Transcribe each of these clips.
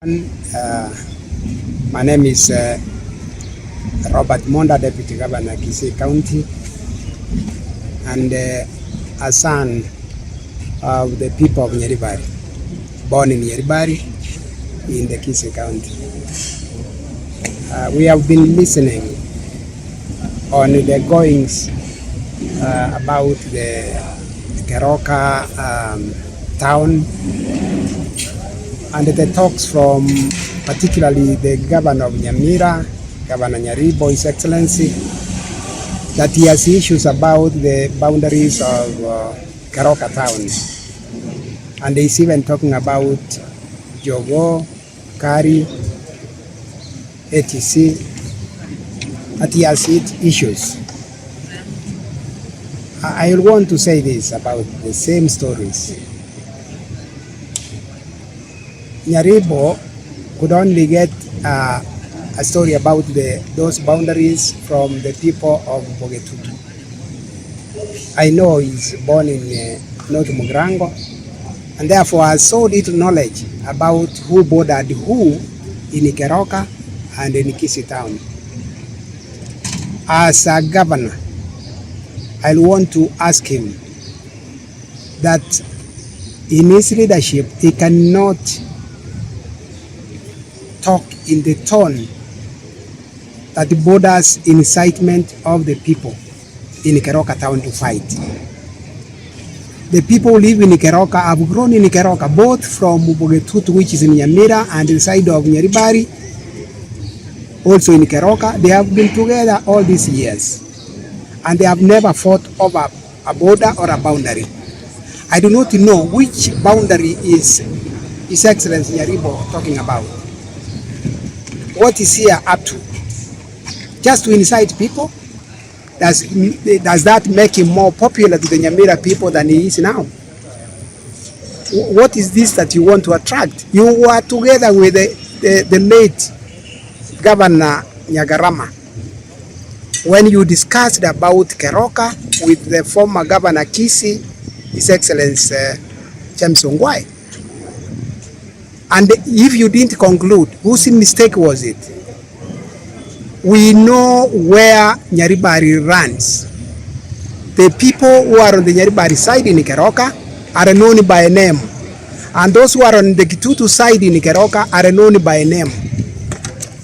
My name is Dr.Monda, Deputy Governor, Kisii County, and a son of the people of Nyaribari, born in Nyaribari in the Kisii County. We have been listening on the goings about the Keroka town and the talks from particularly the governor of Nyamira, Governor Nyaribo, His Excellency, that he has issues about the boundaries of Keroka town. And he's even talking about Jogo, Kari, etc. that he has issues. I want to say this about the same stories. Nyaribo could only get a story about those boundaries from the people of Bogetutu. I know he's born in North Mugrango, and therefore has so little knowledge about who bordered who in Keroka and in Kisii town. As a governor, I want to ask him that in his leadership, he cannot talk in the tone that borders incitement of the people in Keroka town to fight. The people who live in Keroka have grown in Keroka, both from Bogetutu, which is in Nyamira, and the side of Nyaribari, also in Keroka. They have been together all these years, and they have never fought over a border or a boundary. I do not know which boundary is His Excellency Nyaribo talking about. What is he up to? Just to incite people? Does that make him more popular to the Nyamira people than he is now? What is this that you want to attract? You were together with the late Governor Nyagarama when you discussed about Keroka with the former Governor Kisii, His Excellency James Ongwae. And if you didn't conclude, whose mistake was it? We know where Nyaribari runs. The people who are on the Nyaribari side in Keroka are known by name. And those who are on the Kitutu side in Keroka are known by name.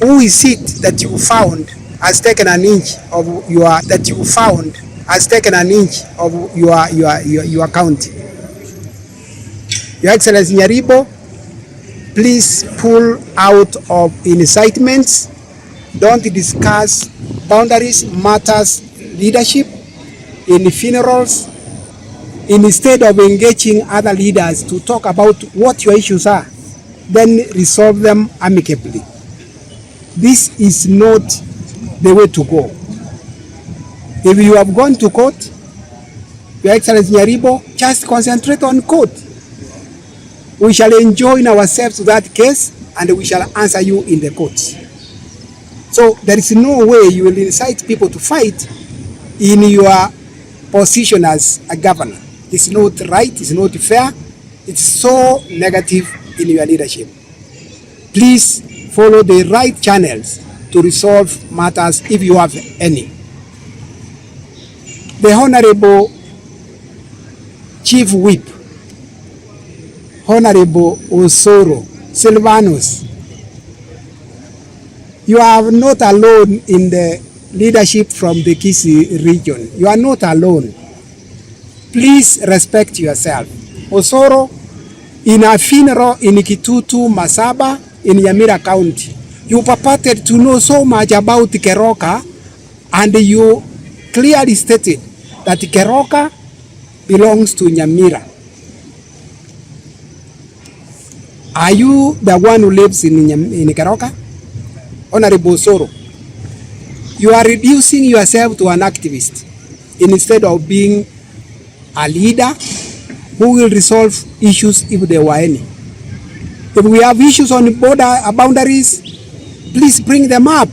Who is it that you found has taken an inch of your county? Your Excellency Nyaribo, please pull out of incitements. Don't discuss boundaries, matters, leadership in funerals, instead of engaging other leaders to talk about what your issues are, then resolve them amicably. This is not the way to go. If you have gone to court, Your Excellency Nyaribo, just concentrate on court. We shall enjoin ourselves to that case, and we shall answer you in the courts. So there is no way you will incite people to fight in your position as a governor. It's not right, it's not fair, it's so negative in your leadership. Please follow the right channels to resolve matters if you have any. The Honorable Chief Whip Hon Osoro, Silvanus, you are not alone in the leadership from the Kisii region. You are not alone. Please respect yourself. Osoro, in a funeral in Kitutu, Masaba, in Nyamira County, you purported to know so much about Keroka, and you clearly stated that Keroka belongs to Nyamira. Are you the one who lives in Keroka? Honorable Osoro, you are reducing yourself to an activist instead of being a leader who will resolve issues if there were any. If we have issues on boundaries, please bring them up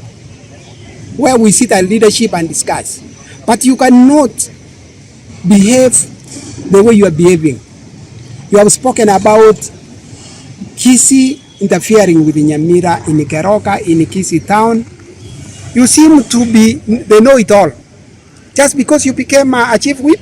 where we sit as leadership and discuss. But you cannot behave the way you are behaving. You have spoken about Kisii interfering with Nyamira in Keroka, in Kisii town. You seem to be, they know it all. Just because you became a chief whip,